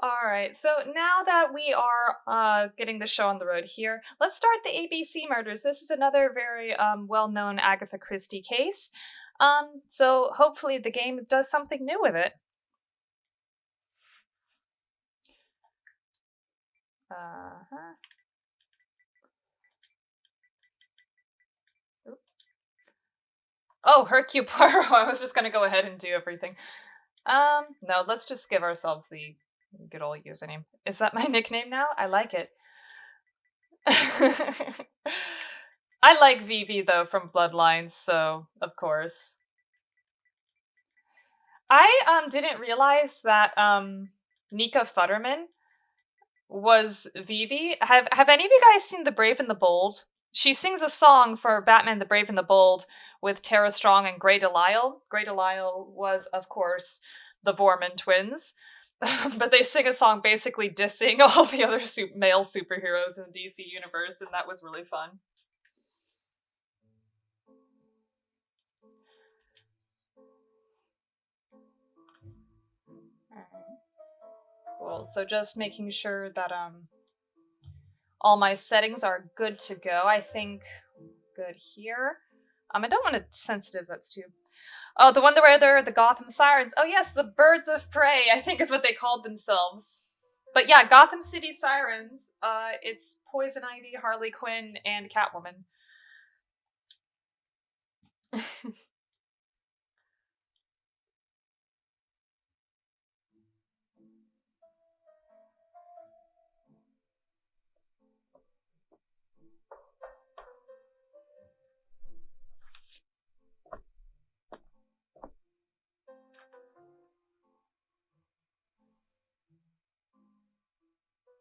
Alright, so now that we are getting the show on the road here, let's start the ABC murders. This is another very well-known Agatha Christie case. So hopefully the game does something new with it. Uh-huh. Oop. Oh, Hercule Poirot. I was just gonna go ahead and do everything. No, let's just give ourselves the good old username. Is that my nickname now? I like it. I like Vivi though from Bloodlines, so of course. I didn't realize that Nika Futterman was Vivi. Have any of you guys seen The Brave and the Bold? She sings a song for Batman the Brave and the Bold with Tara Strong and Grey Delisle. Grey Delisle was, of course, the Vorman twins. But they sing a song basically dissing all the other male superheroes in the DC universe, and that was really fun. Cool. So just making sure that all my settings are good to go. I think good here. I don't want it sensitive, that's too. Oh, the one where they're the Gotham Sirens. Oh yes, the Birds of Prey, I think is what they called themselves. But yeah, Gotham City Sirens. It's Poison Ivy, Harley Quinn, and Catwoman.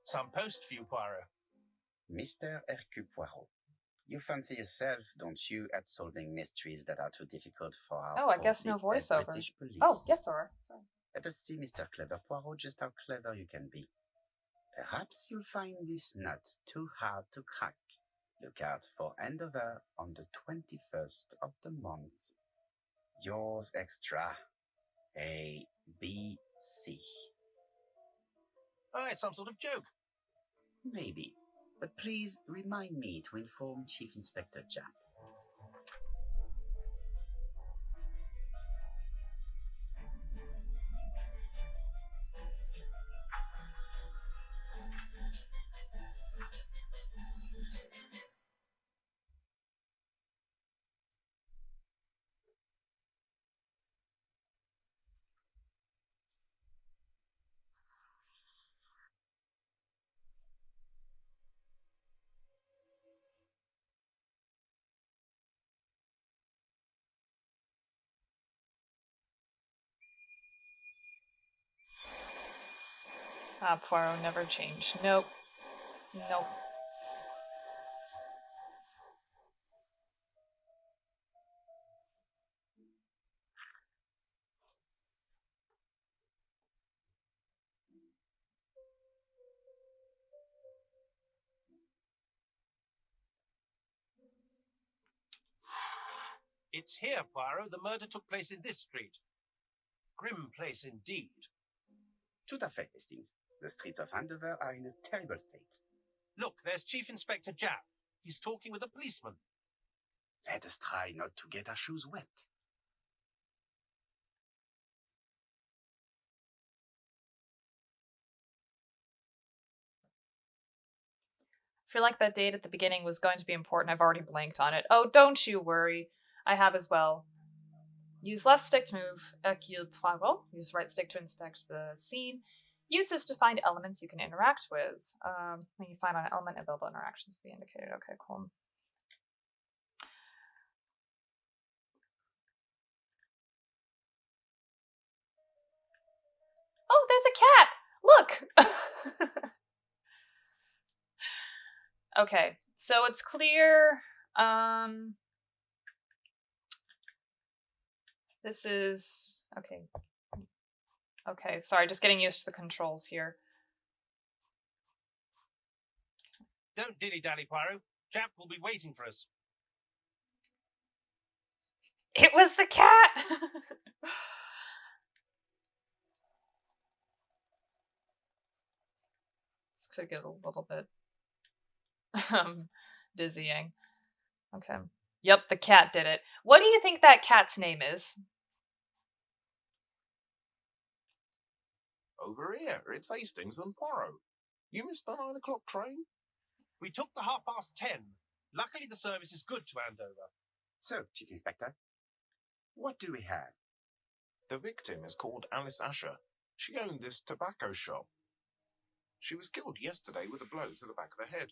Some post for you, Poirot. Mr. Hercule Poirot, you fancy yourself, don't you, at solving mysteries that are too difficult for our Oh, I guess no voiceover. British police? Oh, yes, sir. Sorry. Let us see, Mr. Clever Poirot, just how clever you can be. Perhaps you'll find this nut too hard to crack. Look out for Andover on the 21st of the month. Yours extra, A, B, C. Oh, it's some sort of joke. Maybe, but please remind me to inform Chief Inspector Japp. Poirot never changed. Nope. Nope. It's here, Poirot. The murder took place in this street. Grim place indeed. Tout à fait, Hastings. The streets of Andover are in a terrible state. Look, there's Chief Inspector Japp. He's talking with a policeman. Let us try not to get our shoes wet. I feel like that date at the beginning was going to be important. I've already blanked on it. Oh, don't you worry. I have as well. Use left stick to move Hercule Poirot. Use right stick to inspect the scene. Use this to find elements you can interact with. When you find an element, available interactions will be indicated. Okay, cool. Oh, there's a cat! Look! Okay, so it's clear. This is... Okay. Okay, sorry, just getting used to the controls here. Don't dilly-dally, Poirot. Japp will be waiting for us. It was the cat! This could get a little bit dizzying. Okay. Yep, the cat did it. What do you think that cat's name is? Over here, it's Hastings and Poirot. You missed the 9 o'clock train? We took the 10:30. Luckily, the service is good to Andover. So, Chief Inspector, what do we have? The victim is called Alice Asher. She owned this tobacco shop. She was killed yesterday with a blow to the back of the head.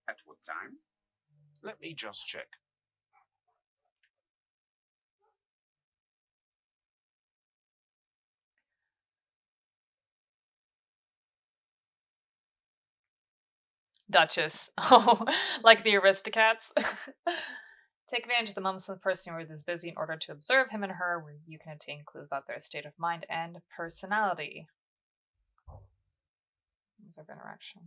At what time? Let me just check. Duchess. Oh, like the Aristocats. Take advantage of the moments when the person you're with is busy in order to observe him and her, where you can obtain clues about their state of mind and personality. Observe interaction.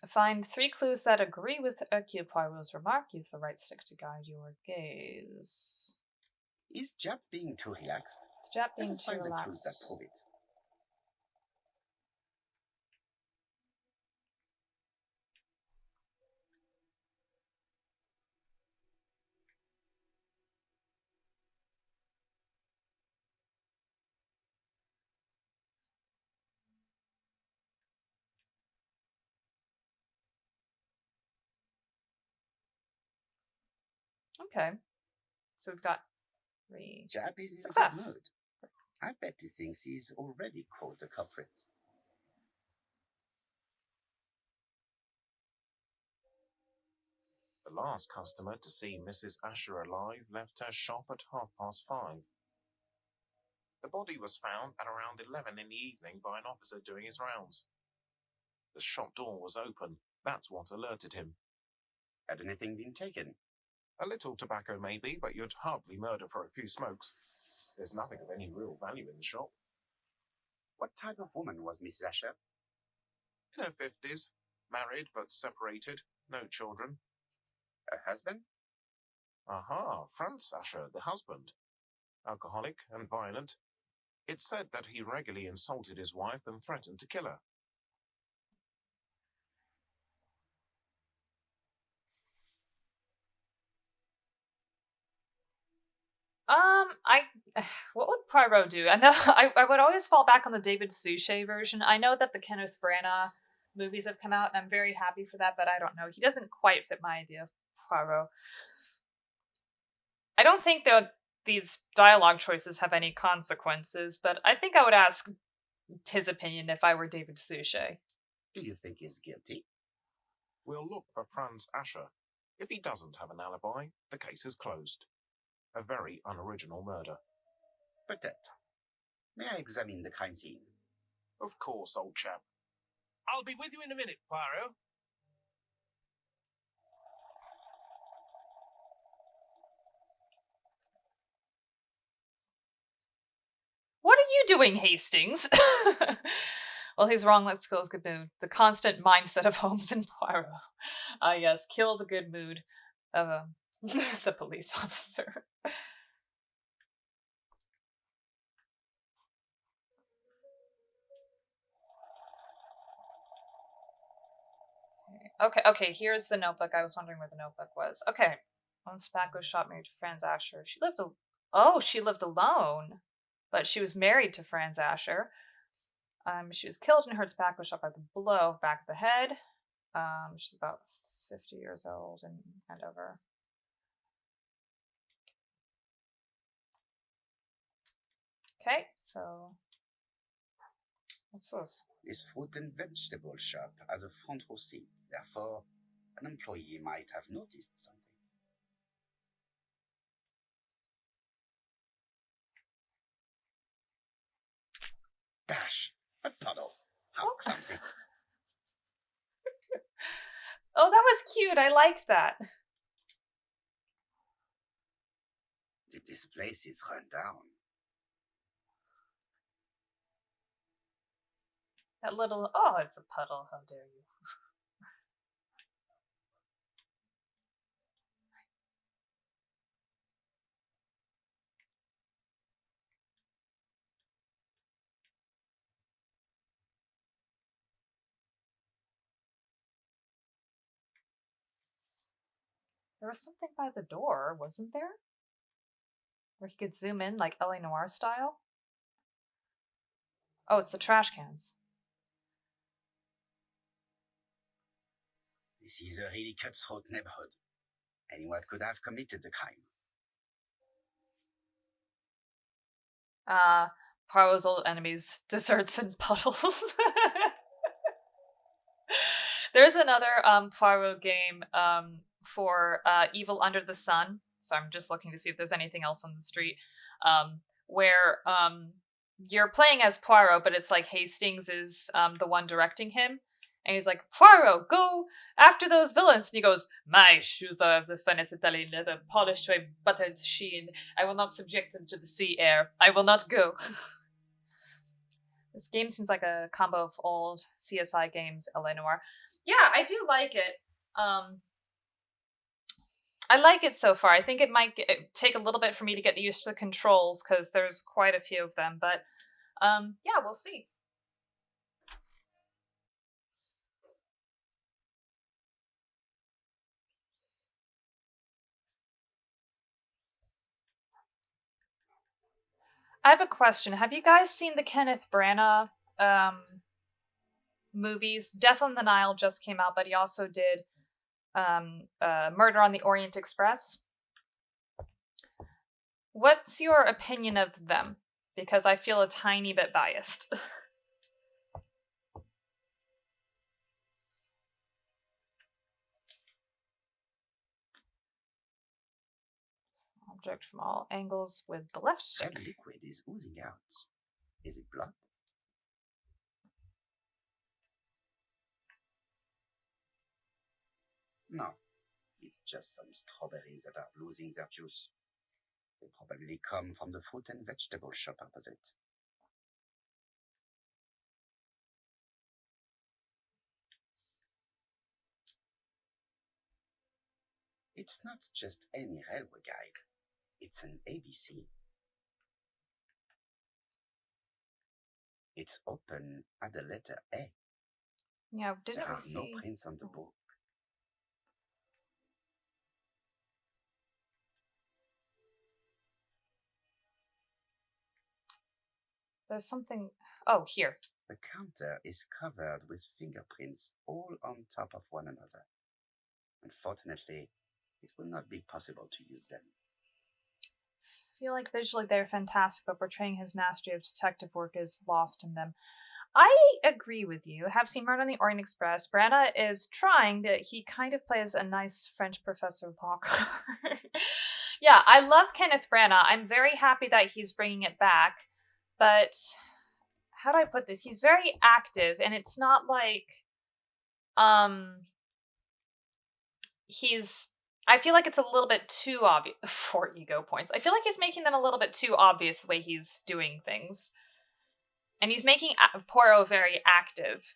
Find 3 clues that agree with Hercule Poirot's remark. Use the right stick to guide your gaze. Is Jap being too relaxed? Is Jap Let being us too find the clues relaxed? that prove it. Okay. So we've got 3. Jap is in a good Success. mood. I bet he thinks he's already caught the culprit. The last customer to see Mrs. Asher alive left her shop at 5:30. The body was found at around 11 in the evening by an officer doing his rounds. The shop door was open. That's what alerted him. Had anything been taken? A little tobacco maybe, but you'd hardly murder for a few smokes. There's nothing of any real value in the shop. What type of woman was Mrs. Asher? In her 50s, married but separated, no children. Her husband? Aha, Franz Asher, the husband. Alcoholic and violent. It's said that he regularly insulted his wife and threatened to kill her. What would Poirot do? I know I would always fall back on the David Suchet version. I know that the Kenneth Branagh movies have come out, and I'm very happy for that, but I don't know. He doesn't quite fit my idea of Poirot. I don't think that these dialogue choices have any consequences, but I think I would ask his opinion if I were David Suchet. Do you think he's guilty? We'll look for Franz Asher. If he doesn't have an alibi, the case is closed. A very unoriginal murder. Peut-être. May I examine the crime scene? Of course, old chap. I'll be with you in a minute, Poirot. What are you doing, Hastings? Well, he's wrong. Let's kill his good mood. The constant mindset of Holmes and Poirot. Yes, kill the good mood of the police officer. Okay, here's the notebook. I was wondering where the notebook was. Okay. One tobacco shop married to Franz Asher. She lived alone. But she was married to Franz Asher. She was killed in her tobacco shop by the blow back of the head. She's about 50 years old in Andover. Okay, so what's this? This fruit and vegetable shop has a front row seat. Therefore, an employee might have noticed something. Dash! A puddle. How clumsy. Oh, that was cute. I liked that. This place is run down. That little, oh, it's a puddle. How dare you. There was something by the door, wasn't there? Where he could zoom in like L.A. Noire style? Oh, it's the trash cans. This is a really cutthroat neighborhood. Anyone could have committed the crime. Poirot's old enemies, desserts and puddles. There's another Poirot game for Evil Under the Sun. So I'm just looking to see if there's anything else on the street. Where you're playing as Poirot, but it's like Hastings is the one directing him. And he's like, Poirot, go after those villains. And he goes, my shoes are of the finest Italian leather, polished to a buttered sheen. I will not subject them to the sea air. I will not go. This game seems like a combo of old CSI games, L.A. Noire. Yeah, I do like it. I like it so far. I think it might take a little bit for me to get used to the controls, because there's quite a few of them. But yeah, we'll see. I have a question. Have you guys seen the Kenneth Branagh movies? Death on the Nile just came out, but he also did Murder on the Orient Express. What's your opinion of them? Because I feel a tiny bit biased. Object from all angles with the left stick. Red liquid is oozing out. Is it blood? No. It's just some strawberries that are losing their juice. They probably come from the fruit and vegetable shop opposite. It's not just any railway guide. It's an ABC. It's open at the letter A. Yeah, didn't There we are see? no prints on the book. There's something. Oh, here. The counter is covered with fingerprints all on top of one another. Unfortunately, it will not be possible to use them. I feel like visually they're fantastic, but portraying his mastery of detective work is lost in them. I agree with you. Have seen Murder on the Orient Express. Branagh is trying, but he kind of plays a nice French professor Lockhart. Yeah, I love Kenneth Branagh. I'm very happy that he's bringing it back. But how do I put this? He's very active, and it's not like I feel like it's a little bit too obvious for ego points. I feel like he's making them a little bit too obvious the way he's doing things. And he's making Poirot very active.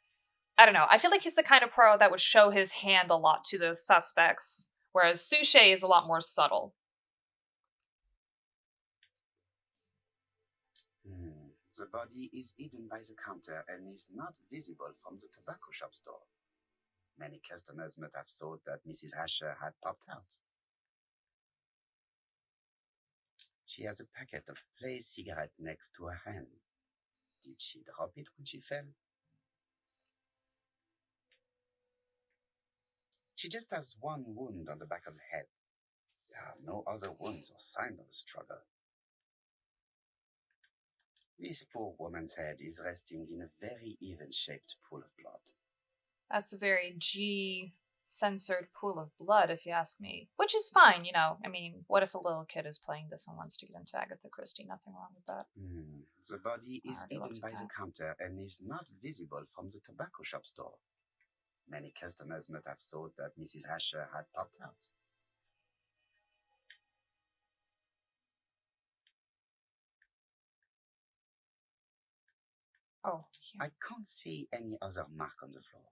I don't know. I feel like he's the kind of Poirot that would show his hand a lot to the suspects, whereas Suchet is a lot more subtle. The body is hidden by the counter and is not visible from the tobacco shop store. Many customers might have thought that Mrs. Asher had popped out. She has a packet of Play cigarette next to her hand. Did she drop it when she fell? She just has one wound on the back of the head. There are no other wounds or signs of a struggle. This poor woman's head is resting in a very even-shaped pool of blood. That's a very G-censored pool of blood, if you ask me. Which is fine, you know. I mean, what if a little kid is playing this and wants to get into Agatha Christie? Nothing wrong with that. The body is hidden by the counter and is not visible from the tobacco shop store. Many customers might have thought that Mrs. Asher had popped out. Oh, here. I can't see any other mark on the floor.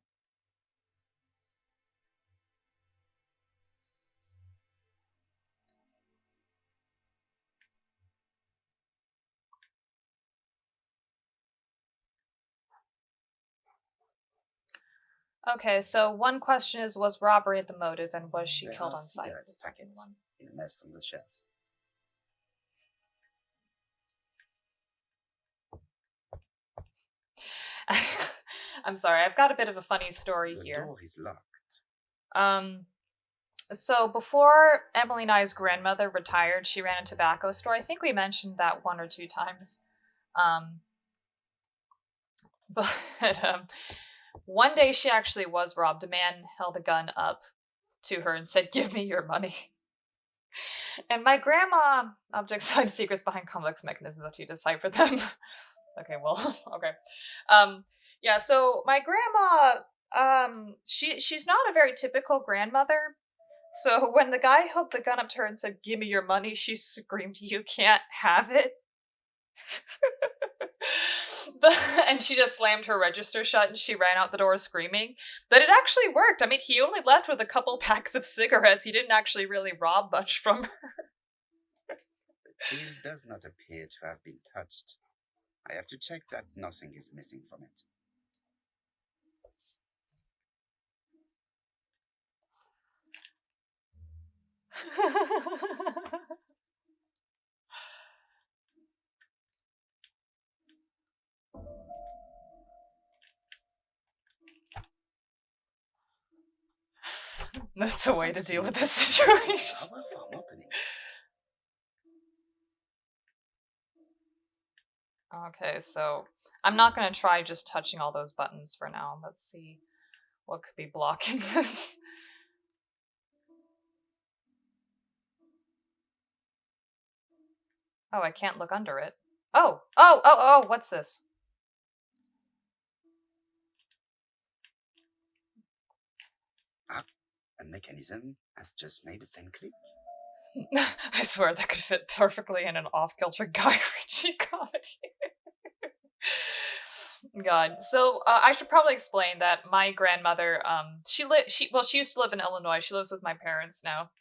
Okay, so one question is, was robbery the motive, and was she There killed are on sight? cigarette packets in a mess on the shelf. I'm sorry, I've got a bit of a funny story The here. door is locked. So before Emily and I's grandmother retired, she ran a tobacco store. I think we mentioned that 1 or 2 times. But one day she actually was robbed. A man held a gun up to her and said, "Give me your money." And my grandma, objects hide secrets behind complex mechanisms that you decipher them. Okay, well, okay. Yeah, so my grandma, she's not a very typical grandmother. So when the guy held the gun up to her and said, "Give me your money," she screamed, "You can't have it." And she just slammed her register shut and she ran out the door screaming. But it actually worked. I mean, he only left with a couple packs of cigarettes. He didn't actually really rob much from her. The till does not appear to have been touched. I have to check that nothing is missing from it. That's a way to deal with this situation. Powerful opening. Okay, so I'm not going to try just touching all those buttons for now. Let's see what could be blocking this. Oh, I can't look under it. Oh, what's this? A mechanism has just made a faint click. I swear that could fit perfectly in an off-kilter Guy Ritchie comedy. God. So I should probably explain that my grandmother, she used to live in Illinois. She lives with my parents now.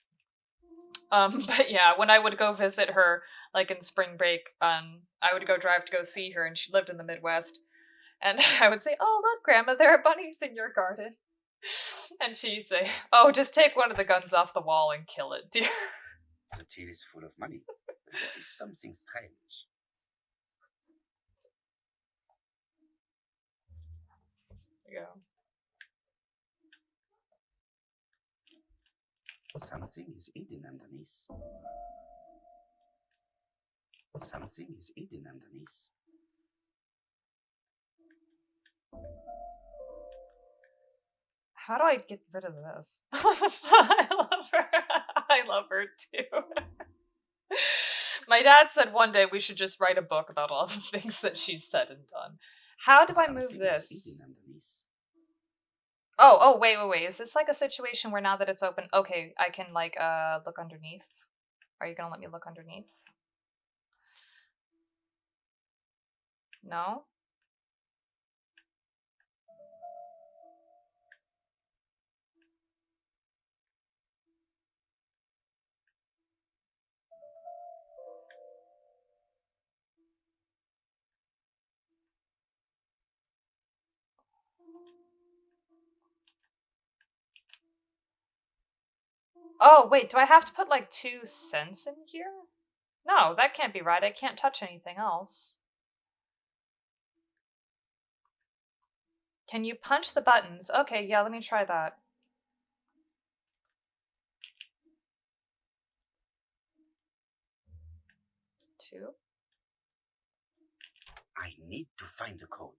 But yeah, when I would go visit her, like in spring break, I would go drive to go see her, and she lived in the Midwest. And I would say, "Oh, look, Grandma, there are bunnies in your garden." And she'd say, "Oh, just take one of the guns off the wall and kill it, dear." The till is full of money. But there is something strange. Yeah. Something is hidden underneath. Something is hidden underneath. How do I get rid of this? I love her. I love her too. My dad said one day we should just write a book about all the things that she's said and done. How do I move Something this? is hidden underneath. Oh, wait. Is this like a situation where now that it's open, okay, I can like look underneath? Are you gonna let me look underneath? No? Oh, wait, do I have to put like 2 cents in here? No, that can't be right. I can't touch anything else. Can you punch the buttons? Okay, yeah, let me try that. Two. I need to find the code.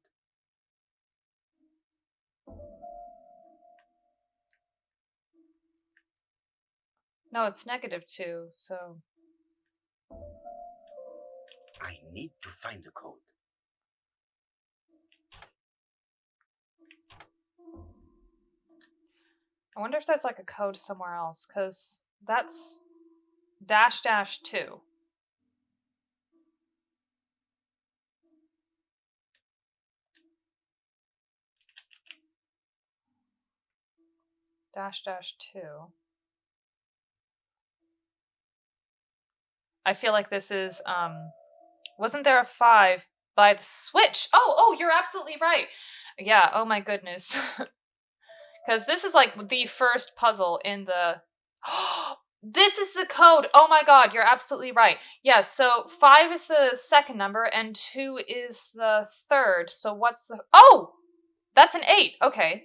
No, it's -2, so... I need to find the code. I wonder if there's like a code somewhere else, because that's --2. --2. I feel like this is, wasn't there a 5 by the switch? Oh, you're absolutely right. Yeah, oh my goodness. Because this is like the first puzzle in the... This is the code! Oh my god, you're absolutely right. Yes, so 5 is the second number and 2 is the third. So what's the... Oh! That's an 8. Okay.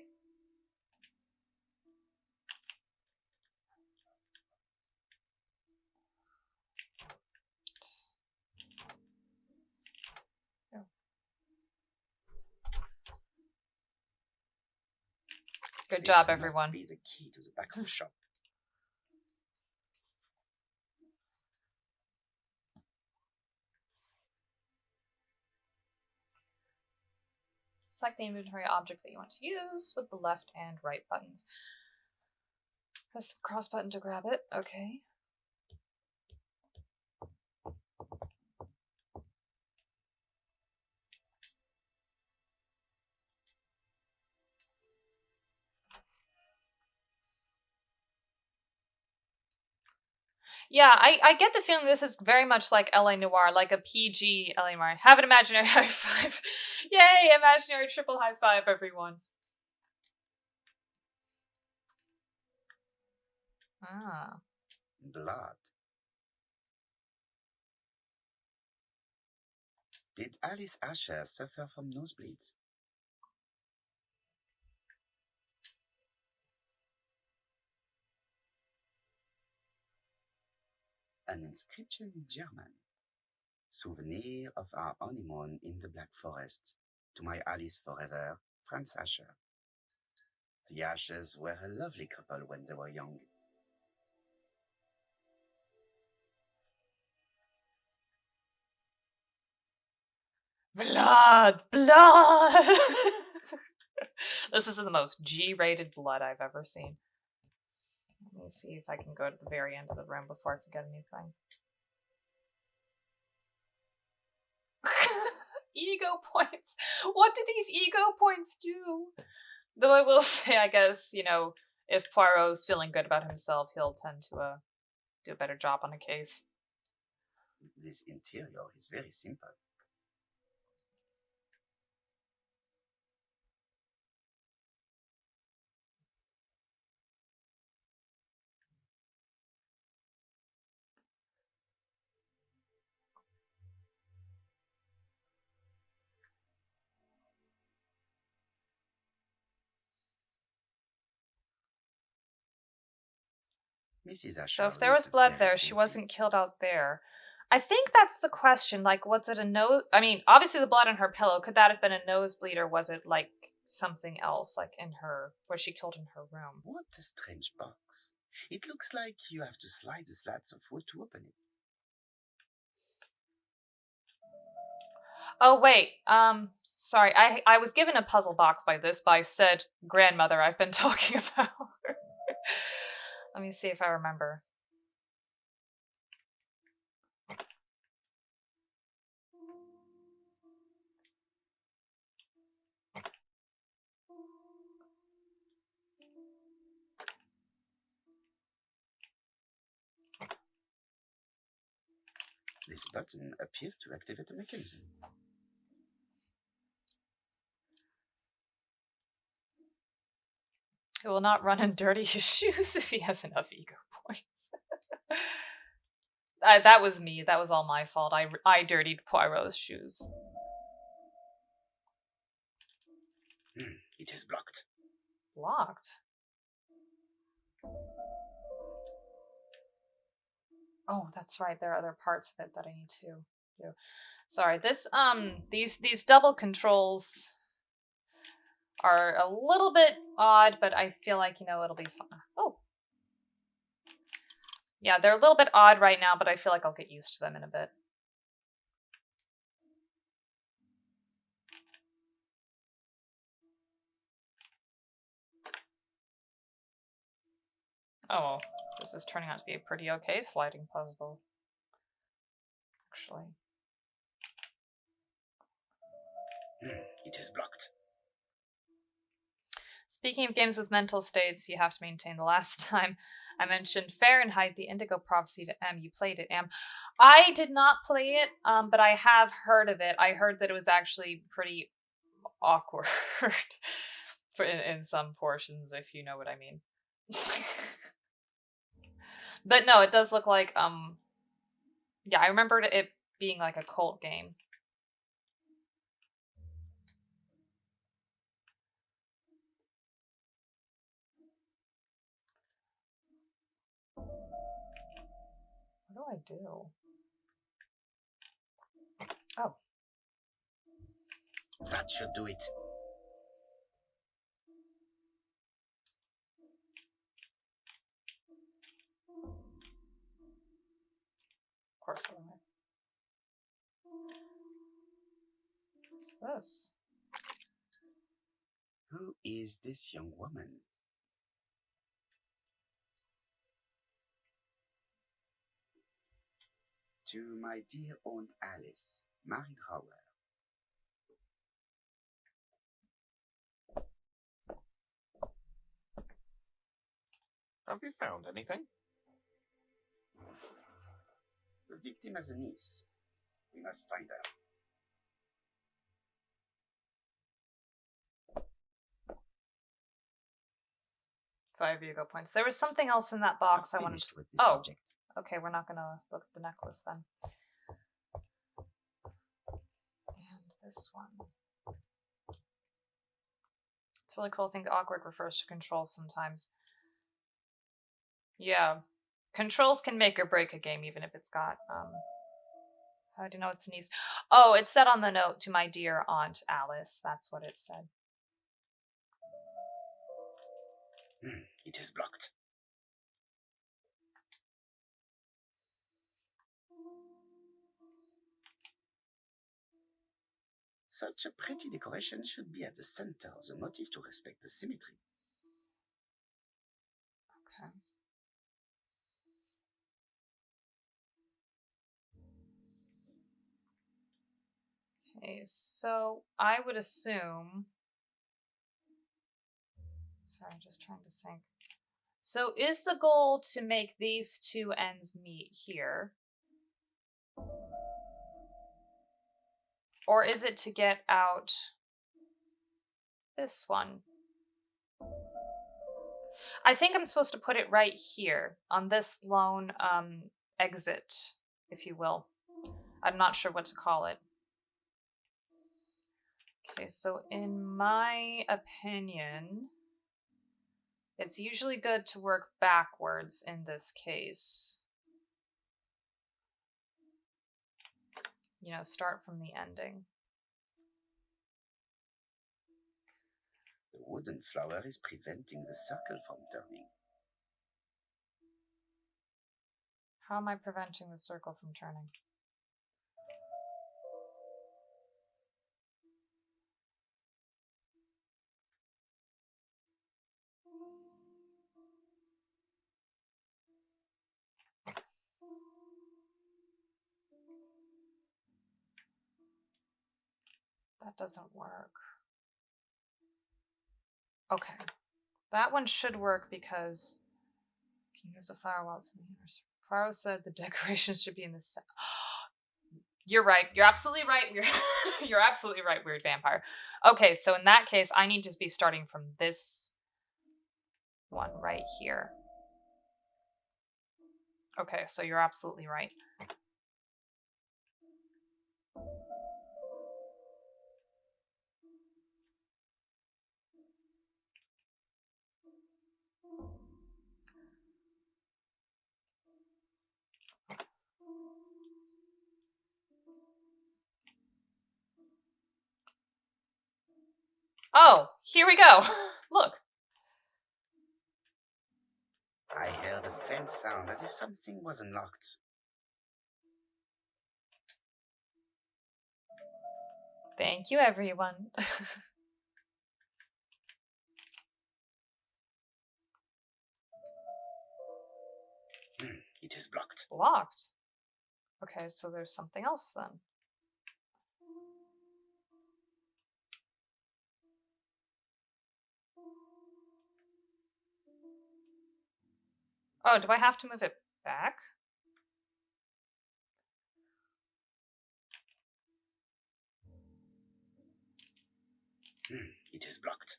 Good job, everyone. This must be the key to the back of the shop. Select the inventory object that you want to use with the left and right buttons. Press the cross button to grab it. Okay. Yeah, I get the feeling this is very much like LA Noire, like a PG LA Noire. Have an imaginary high five. Yay, imaginary triple high five, everyone. Ah. Blood. Did Alice Asher suffer from nosebleeds? An inscription in German. Souvenir of our honeymoon in the Black Forest. To my Alice forever, Franz Asher. The Ashers were a lovely couple when they were young. Blood! Blood! This is the most G-rated blood I've ever seen. Let me see if I can go to the very end of the room before I forget anything. Ego points! What do these ego points do? Though I will say, I guess, you know, if Poirot's feeling good about himself, he'll tend to do a better job on a case. This interior is very simple. Mrs. Asher. So if there was blood there, she wasn't killed out there. I think that's the question. Like, was it a nose? I mean, obviously the blood on her pillow. Could that have been a nosebleed, or was it like something else, like in her, where she killed in her room? What a strange box. It looks like you have to slide the slats of wood to open it. Oh, wait. Sorry. I was given a puzzle box by said grandmother I've been talking about. Let me see if I remember. This button appears to activate the mechanism. He will not run and dirty his shoes if he has enough ego points. That was me. That was all my fault. I dirtied Poirot's shoes. It is blocked. Blocked? Oh, that's right. There are other parts of it that I need to do. Sorry, these double controls are a little bit odd, but I feel like, you know, it'll be fun. Oh. Yeah, they're a little bit odd right now, but I feel like I'll get used to them in a bit. Oh, this is turning out to be a pretty okay sliding puzzle. Actually. It is blocked. Speaking of games with mental states, you have to maintain. The last time I mentioned Fahrenheit, the Indigo Prophecy to M. You played it, M. I did not play it, but I have heard of it. I heard that it was actually pretty awkward For in some portions, if you know what I mean. But no, it does look like, yeah, I remembered it being like a cult game. What do I do? Oh. That should do it. Of course I will. What's this? Who is this young woman? To my dear Aunt Alice, Mary Drower. Have you found anything? The victim has a niece. We must find her. Five ego points. There was something else in that box I wanted to... With this subject. Okay, we're not gonna look at the necklace then. And this one. It's really cool. I think awkward refers to controls sometimes. Yeah. Controls can make or break a game, even if it's got, how do you know it's a niece? Oh, it said on the note, to my dear Aunt Alice. That's what it said. It is blocked. Such a pretty decoration should be at the center of the motif to respect the symmetry. Okay. Okay, so I would assume... Sorry, I'm just trying to think. So is the goal to make these two ends meet here? Or is it to get out this one? I think I'm supposed to put it right here on this lone exit, if you will. I'm not sure what to call it. Okay, so in my opinion, it's usually good to work backwards in this case. You know, start from the ending. The wooden flower is preventing the circle from turning. How am I preventing the circle from turning? That doesn't work. Okay. That one should work because... Can you move the flower while it's in the universe? Poirot said the decorations should be in the center. You're right. You're absolutely right. You're absolutely right, weird vampire. Okay, so in that case, I need to be starting from this one right here. Okay, so you're absolutely right. Oh, here we go. Look. I heard a faint sound as if something was unlocked. Thank you, everyone. It is blocked. Locked. Okay, so there's something else then. Oh, do I have to move it back? It is blocked.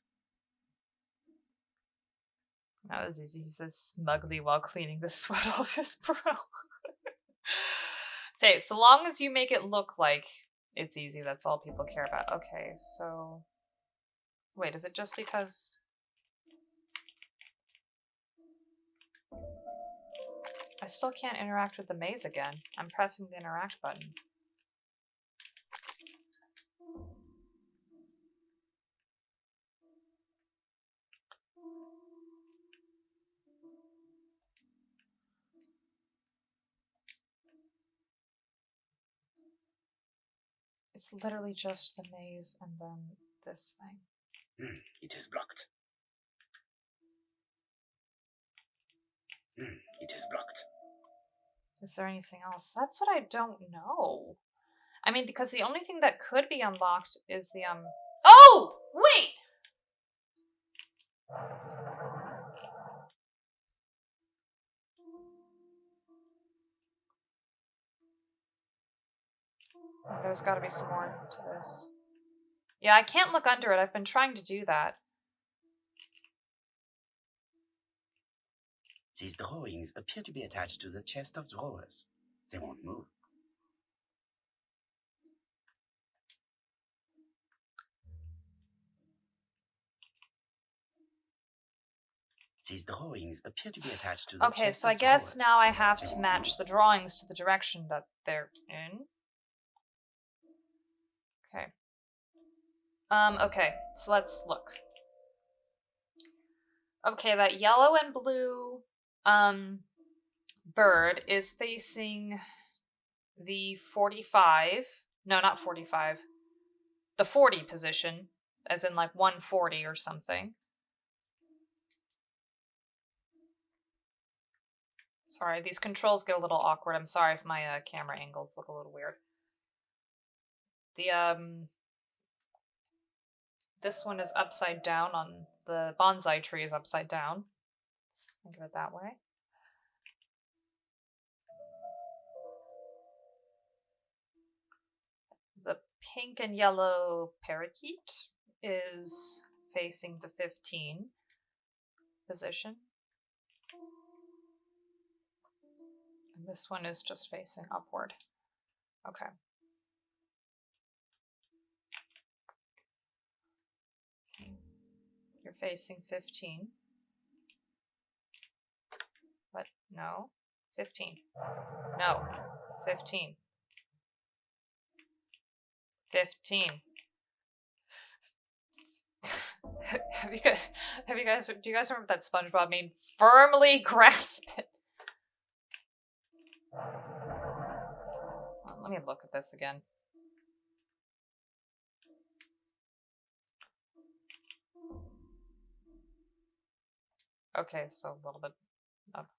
That was easy. He says smugly while cleaning the sweat off his brow. Say, so long as you make it look like it's easy, that's all people care about. Okay, so... Wait, is it just because... I still can't interact with the maze again. I'm pressing the interact button. It's literally just the maze and then this thing. It is blocked. It is blocked. Is there anything else? That's what I don't know. I mean, because the only thing that could be unlocked is the, Oh! Wait! There's gotta be some more to this. Yeah, I can't look under it. I've been trying to do that. These drawings appear to be attached to the chest of drawers. They won't move. These drawings appear to be attached to the chest of drawers. Okay, so I guess now I have to match the drawings to the direction that they're in. Okay. Okay, so let's look. Okay, that yellow and blue, bird is facing the 45. No, not 45. The 40 position, as in like 140 or something. Sorry, these controls get a little awkward. I'm sorry if my camera angles look a little weird. The, this one is upside down on the bonsai tree is upside down. Let's think of it that way. The pink and yellow parakeet is facing the 15 position. And this one is just facing upward. Okay. You're facing 15. But no. 15. No. 15. 15. Do you guys remember that SpongeBob meme? Firmly grasp it. Let me look at this again. Okay, so a little bit up.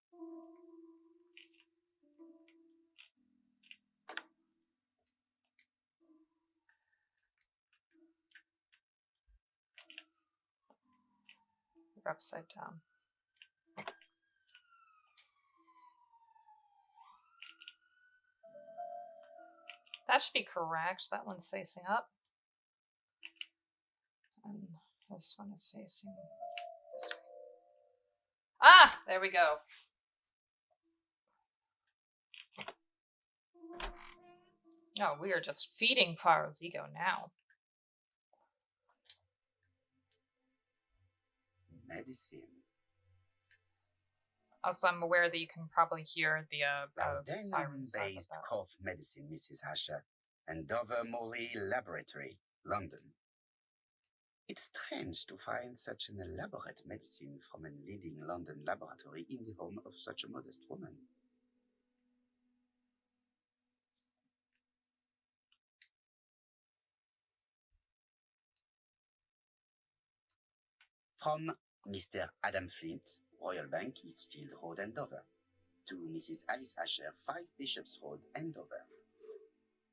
You're upside down. That should be correct. That one's facing up. And this one is facing this way. Ah! There we go. Oh, we are just feeding Poirot's ego now. Medicine. Also, I'm aware that you can probably hear the sirens. Laudanum-based cough medicine, Mrs. Asher. Andover Morley Laboratory, London. It's strange to find such an elaborate medicine from a leading London laboratory in the home of such a modest woman. From Mr. Adam Flint, Royal Bank, Eastfield Road, Andover. To Mrs. Alice Asher, 5 Bishops Road, Andover.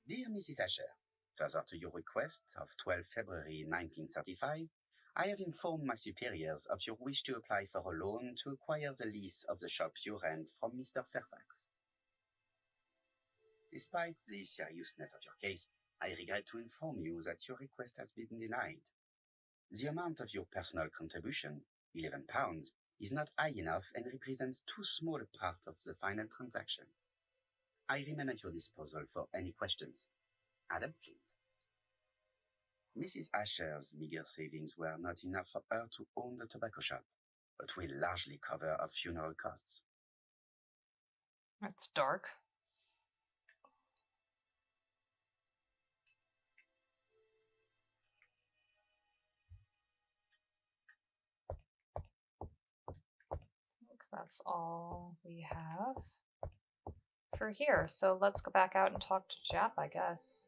Dear Mrs. Asher, further to your request of 12 February 1935, I have informed my superiors of your wish to apply for a loan to acquire the lease of the shop you rent from Mr. Fairfax. Despite the seriousness of your case, I regret to inform you that your request has been denied. The amount of your personal contribution, £11, is not high enough and represents too small a part of the final transaction. I remain at your disposal for any questions. Adam Flint. Mrs. Asher's meager savings were not enough for her to own the tobacco shop, but will largely cover her funeral costs. That's dark. That's all we have for here. So let's go back out and talk to Jap, I guess.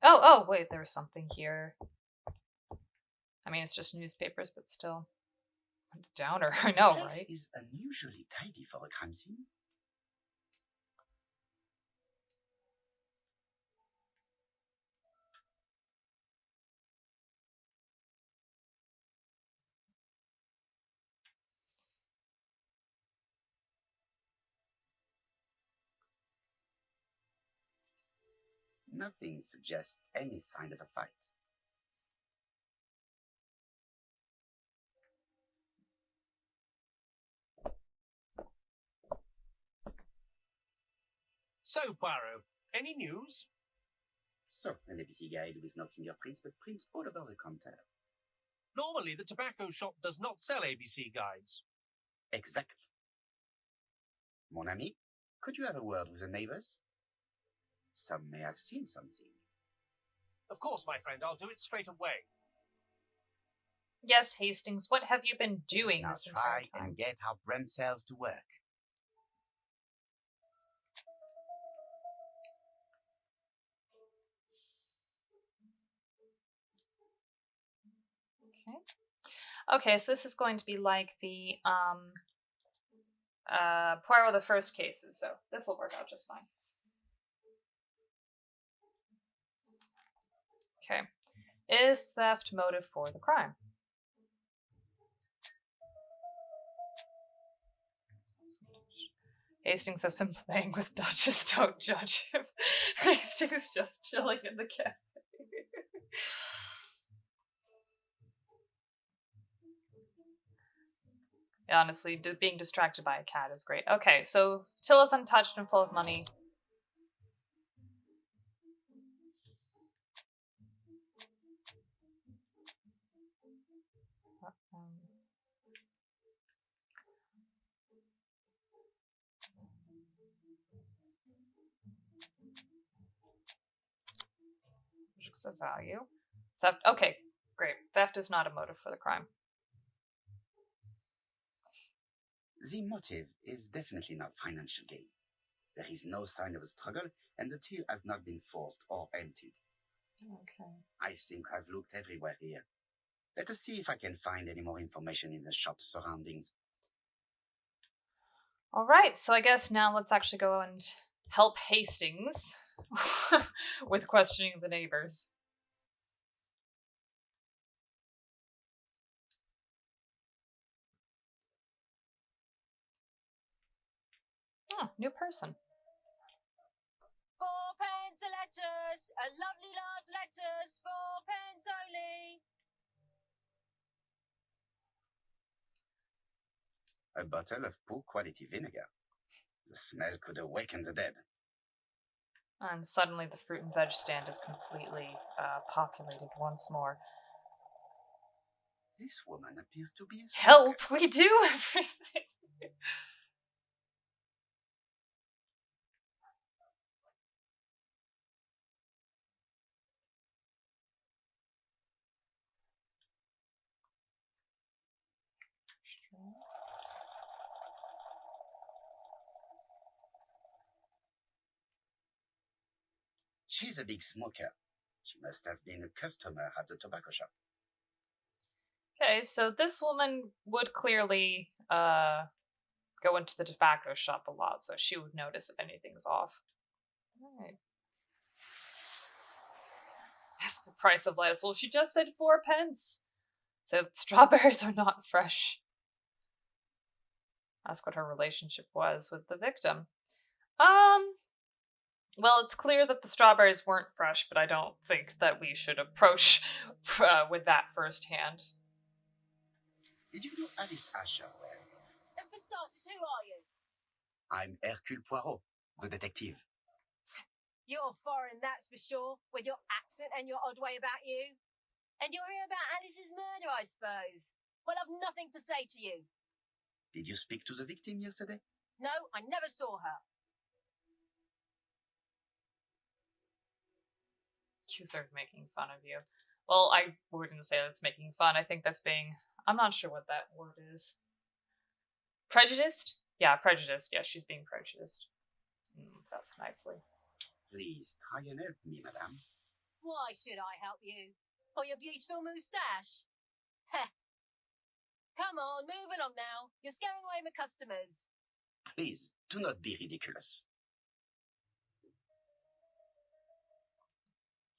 Oh, wait, there's something here. I mean, it's just newspapers, but still. What a downer, I know, right? This is unusually tidy for a crime scene. Nothing suggests any sign of a fight. So, Poirot, any news? So, an ABC guide with no fingerprints but prints all over the counter. Normally, the tobacco shop does not sell ABC guides. Exact. Mon ami, could you have a word with the neighbors? Some may have seen something. Of course, my friend, I'll do it straight away. Yes, Hastings, what have you been doing Now this entire try time? and get our brand cells to work. Okay, so this is going to be like the Poirot the first cases, so this will work out just fine. Okay. Is theft motive for the crime? Hastings has been playing with Duchess, don't judge him. Hastings just chilling in the cafe. Honestly, being distracted by a cat is great. Okay, so Till is untouched and full of money. Objects of value. Theft. Okay, great. Theft is not a motive for the crime. The motive is definitely not financial gain. There is no sign of a struggle, and the till has not been forced or emptied. Okay. I think I've looked everywhere here. Let us see if I can find any more information in the shop's surroundings. Alright, so I guess now let's actually go and help Hastings with questioning the neighbors. Oh, new person. 4 pence a letters, a lovely large letters, 4 pence only. A bottle of poor quality vinegar. The smell could awaken the dead. And suddenly the fruit and veg stand is completely populated once more. This woman appears to be a Help! We do everything! She's a big smoker. She must have been a customer at the tobacco shop. Okay, so this woman would clearly go into the tobacco shop a lot, so she would notice if anything's off. Alright. That's the price of lettuce. Well, she just said 4 pence. So strawberries are not fresh. Ask what her relationship was with the victim. Well, it's clear that the strawberries weren't fresh, but I don't think that we should approach with that firsthand. Did you know Alice Asher well? And for starters, who are you? I'm Hercule Poirot, the detective. You're foreign, that's for sure, with your accent and your odd way about you. And you're here about Alice's murder, I suppose. Well, I've nothing to say to you. Did you speak to the victim yesterday? No, I never saw her. Accuser of making fun of you. Well, I wouldn't say that's making fun. I think that's being... I'm not sure what that word is. Prejudiced? Yeah, prejudiced. Yeah, she's being prejudiced. That's nicely. Please try and help me, madame. Why should I help you? For your beautiful moustache? Heh. Come on, move along now. You're scaring away my customers. Please, do not be ridiculous.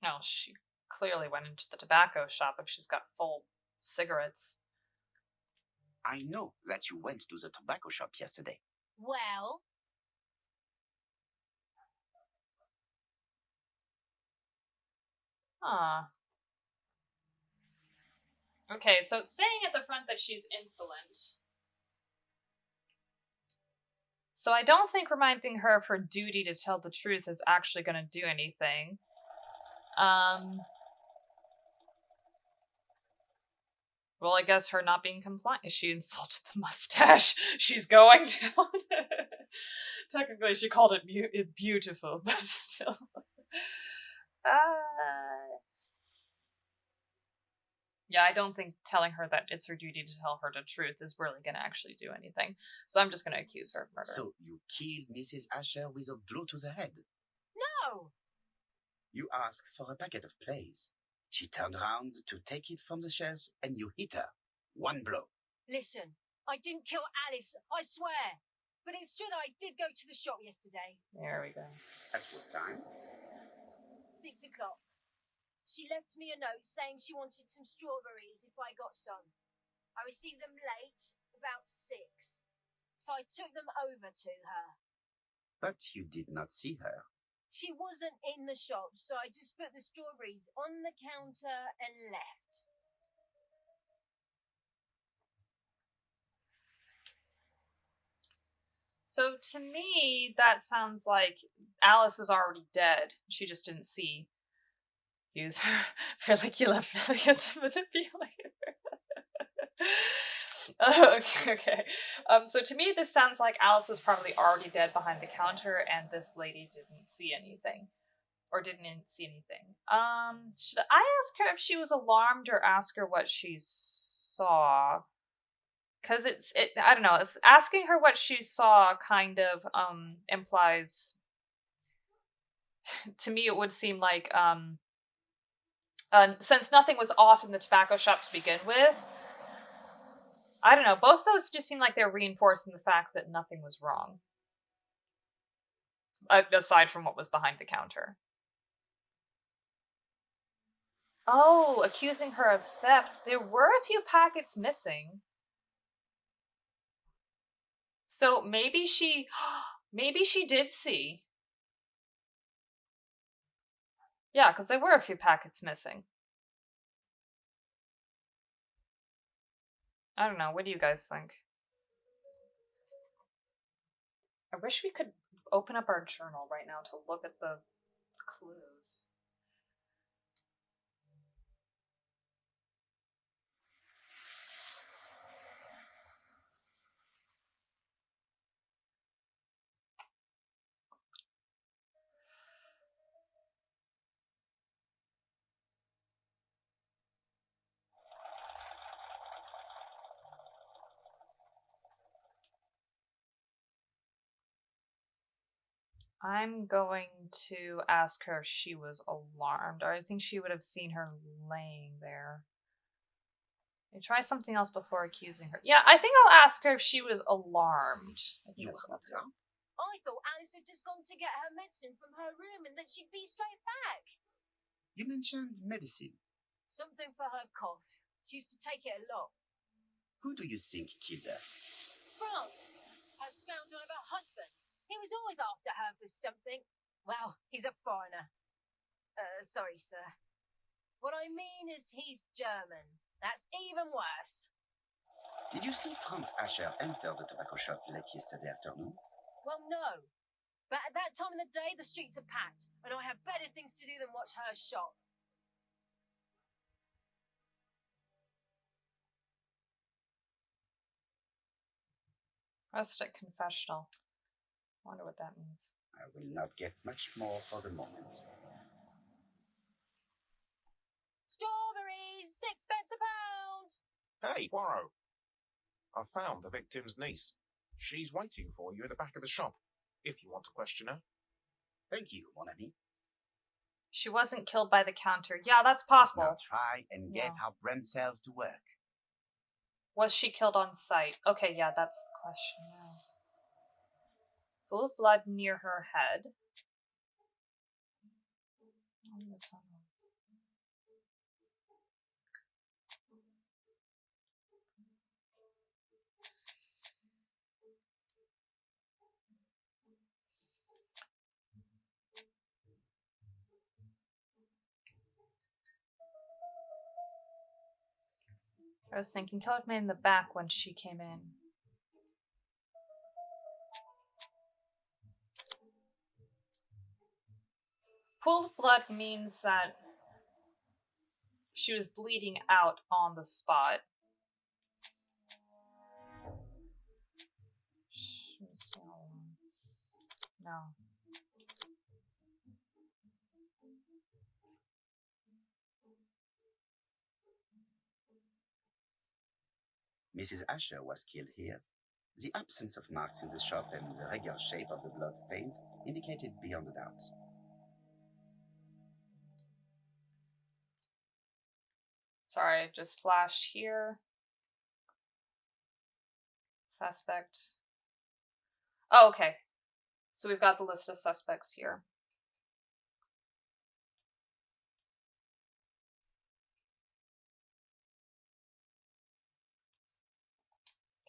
No, she clearly went into the tobacco shop if she's got full cigarettes. I know that you went to the tobacco shop yesterday. Well? Huh. Okay, so it's saying at the front that she's insolent. So I don't think reminding her of her duty to tell the truth is actually going to do anything. Well, I guess her not being compliant. She insulted the mustache. She's going down. Technically, she called it beautiful, but still. Yeah, I don't think telling her that it's her duty to tell her the truth is really going to actually do anything. So I'm just going to accuse her of murder. So you killed Mrs. Asher with a blow to the head? No! You asked for a packet of plays. She turned around to take it from the shelf and you hit her. One blow. Listen, I didn't kill Alice, I swear. But it's true that I did go to the shop yesterday. There we go. At what time? 6 o'clock. She left me a note saying she wanted some strawberries if I got some. I received them late, about 6. So I took them over to her. But you did not see her. She wasn't in the shop, so I just put the strawberries on the counter and left. So to me, that sounds like Alice was already dead. She just didn't see. Use her Felicula to manipulate her. Okay. So to me, this sounds like Alice was probably already dead behind the counter, and this lady didn't see anything. Or didn't see anything. Should I ask her if she was alarmed or ask her what she saw? Because I don't know, if asking her what she saw kind of implies, to me it would seem like since nothing was off in the tobacco shop to begin with, I don't know, both those just seem like they're reinforcing the fact that nothing was wrong. Aside from what was behind the counter. Oh, accusing her of theft. There were a few packets missing. So maybe she did see. Yeah, because there were a few packets missing. I don't know. What do you guys think? I wish we could open up our journal right now to look at the clues. I'm going to ask her if she was alarmed, or I think she would have seen her laying there. Try something else before accusing her. Yeah, I think I'll ask her if she was alarmed. I think that's what I'll do. I thought Alice had just gone to get her medicine from her room and that she'd be straight back. You mentioned medicine. Something for her cough. She used to take it a lot. Who do you think killed her? France, her scoundrel of a husband. He was always after her for something. Well, he's a foreigner. Sorry, sir. What I mean is he's German. That's even worse. Did you see Franz Asher enter the tobacco shop late yesterday afternoon? Well, no. But at that time of the day, the streets are packed, and I have better things to do than watch her shop. Rustic confessional. I wonder what that means. I will not get much more for the moment. Strawberries, 6 pence a pound. Hey, Poirot. I found the victim's niece. She's waiting for you at the back of the shop, if you want to question her. Thank you, mon ami. She wasn't killed by the counter. Yeah, that's possible. Now try and get Yeah. our brain cells to work. Was she killed on sight? Okay, yeah, that's the question now. Pool of blood near her head. I was thinking Killer Man in the back when she came in. Pool of blood means that she was bleeding out on the spot. No. Mrs. Asher was killed here. The absence of marks in the shop and the regular shape of the blood stains indicated beyond a doubt. Sorry, it just flashed here. Suspect. Oh, okay. So we've got the list of suspects here.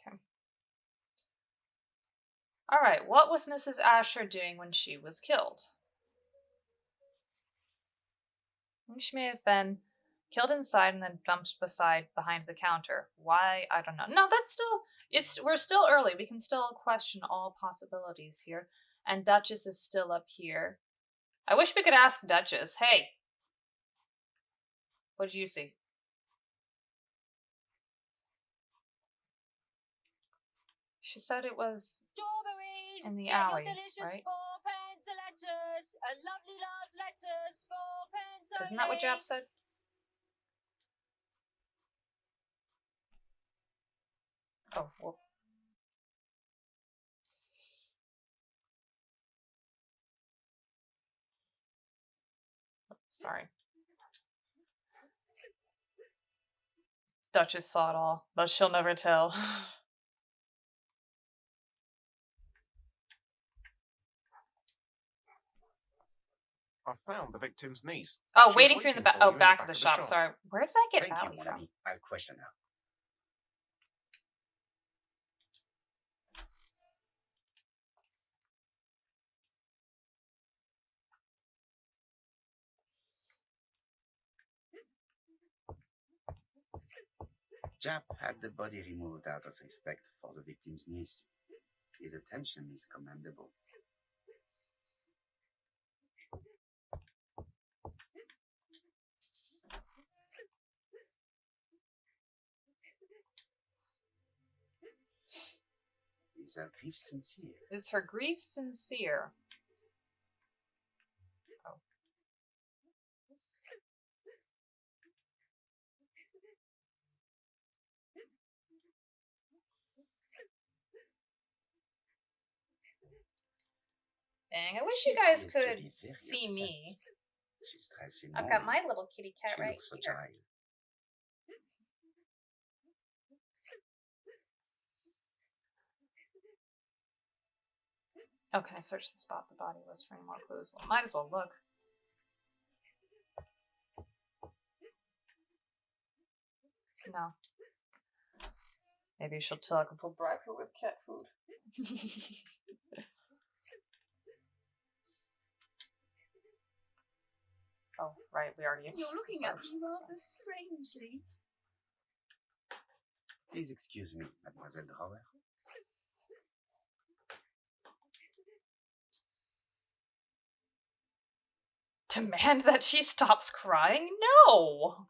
Okay. All right, what was Mrs. Asher doing when she was killed? I think she may have been killed inside and then dumped behind the counter. Why? I don't know. No, that's still, we're still early. We can still question all possibilities here. And Duchess is still up here. I wish we could ask Duchess, hey, what did you see? She said it was Strawberries, in the get alley, your delicious right? 4 pence a letters, a lovely love letters, 4 pence Isn't that what only. Jap said? Oh, well. Sorry. Duchess saw it all, but she'll never tell. I found the victim's niece. Oh, She's waiting for you in the back. Oh, back of the shop. Sorry. Where did I get Thank you, Allie mon from? ami. I'll question her. Jap had the body removed out of respect for the victim's niece. His attention is commendable. Is her grief sincere? Is her grief sincere? Oh. Dang, I wish you guys could see me. She's dressed in I've got mourning. my little kitty cat She right looks here. fragile. Oh, can I search the spot the body was for any more clues? Well, might as well look. No. Maybe she'll tell I can full bribe her with cat food. Oh, right, we already... You're looking at me rather strangely. Please excuse me, Mademoiselle Drower. Demand that she stops crying? No!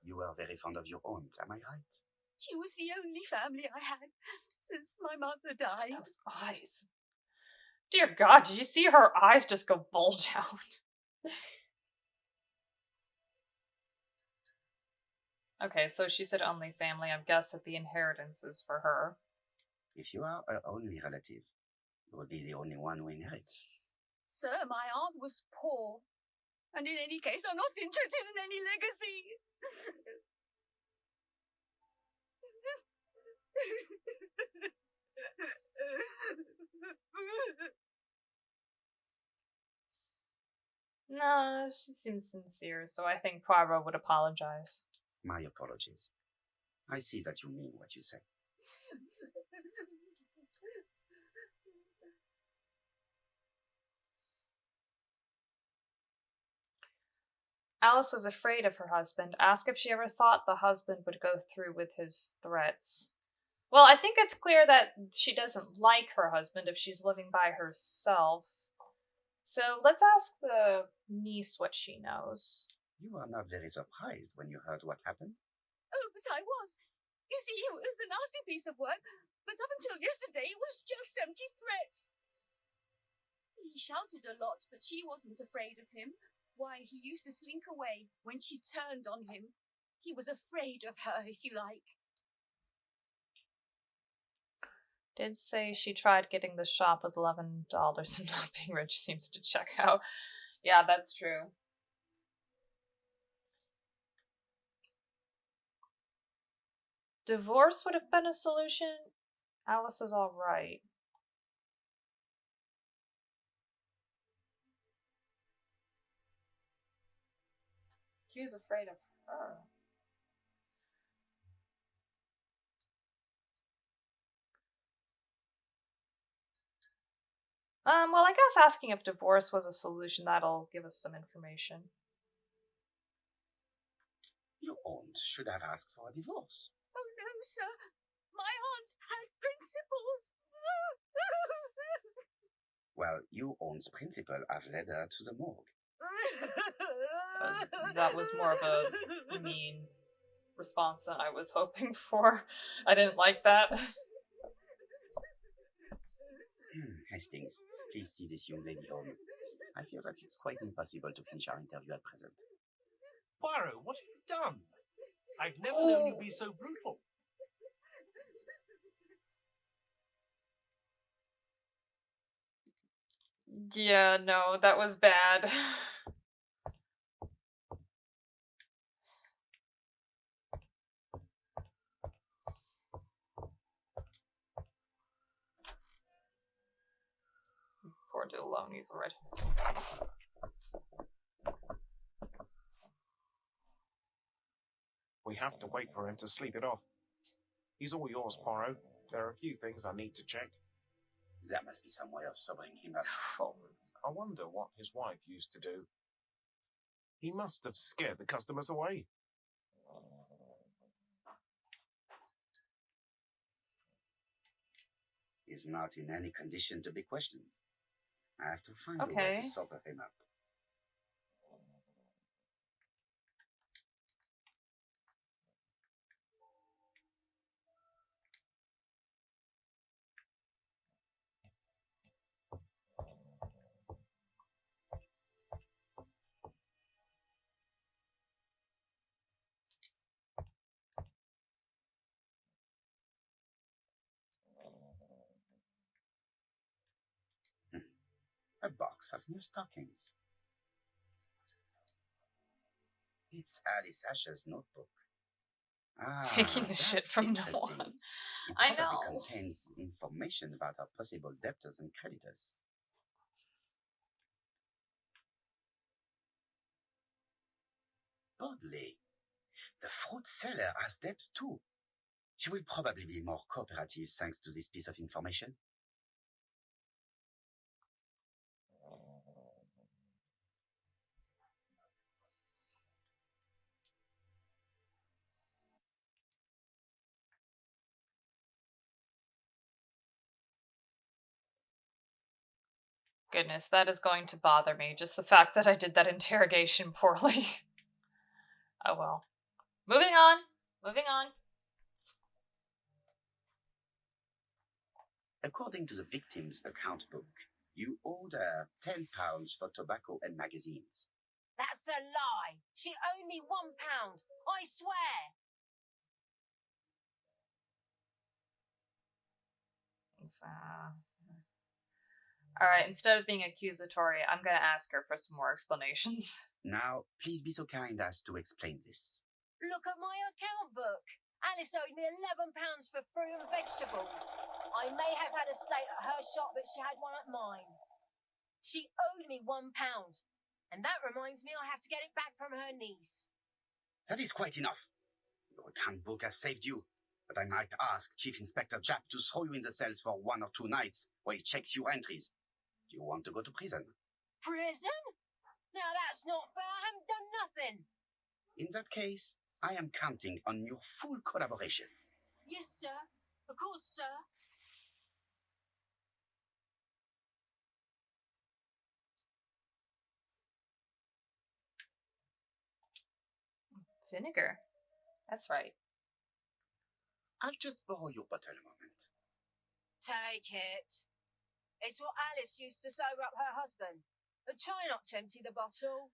You are very fond of your aunt, am I right? She was the only family I had since my mother died. Those eyes. Dear God, did you see her eyes just go bulge out? Okay, so she said only family. I guess that the inheritance is for her. If you are her only relative, you will be the only one who inherits. Sir, my aunt was poor. And in any case, I'm not interested in any legacy. No, she seems sincere, so I think Poirot would apologize. My apologies. I see that you mean what you say. Alice was afraid of her husband, asked if she ever thought the husband would go through with his threats. Well, I think it's clear that she doesn't like her husband if she's living by herself. So let's ask the niece what she knows. You are not very surprised when you heard what happened? Oh, but I was. You see, it was a nasty piece of work, but up until yesterday it was just empty threats. He shouted a lot, but she wasn't afraid of him. Why, he used to slink away when she turned on him. He was afraid of her, if you like. Did say she tried getting the shop with $11 and not being rich seems to check out. Yeah, that's true. Divorce would have been a solution. Alice was alright. He was afraid of her. Well, I guess asking if divorce was a solution, that'll give us some information. Your aunt should have asked for a divorce. Oh, no, sir. My aunt had principles. Well, your aunt's principle have led her to the morgue. That was more of a mean response than I was hoping for. I didn't like that. Hastings, please see this young lady home. I feel that it's quite impossible to finish our interview at present. Poirot, what have you done? I've never known you be so brutal. Yeah, no, that was bad. Poor Deloney's already. We have to wait for him to sleep it off. He's all yours, Poirot. There are a few things I need to check. There must be some way of sobering him up. I wonder what his wife used to do. He must have scared the customers away. He's not in any condition to be questioned. I have to find a way Okay. to sober him up. A box of new stockings. It's Alice Asher's notebook. Taking the shit that's from no interesting. one. It I probably know. contains information about our possible debtors and creditors. Oddly, the fruit seller has debts too. She will probably be more cooperative thanks to this piece of information. Goodness, that is going to bother me. Just the fact that I did that interrogation poorly. Oh well. Moving on. Moving on. According to the victim's account book, you owed her £10 for tobacco and magazines. That's a lie. She owed me £1. I swear. Alright, instead of being accusatory, I'm gonna ask her for some more explanations. Now, please be so kind as to explain this. Look at my account book. Alice owed me £11 for fruit and vegetables. I may have had a slate at her shop, but she had one at mine. She owed me £1. And that reminds me I have to get it back from her niece. That is quite enough. Your account book has saved you, but I might ask Chief Inspector Japp to throw you in the cells for 1 or 2 nights while he checks your entries. Do you want to go to prison? Prison? Now that's not fair. I haven't done nothing. In that case, I am counting on your full collaboration. Yes, sir. Of course, sir. Vinegar. That's right. I'll just borrow your bottle a moment. Take it. It's what Alice used to sober up her husband. But try not to empty the bottle.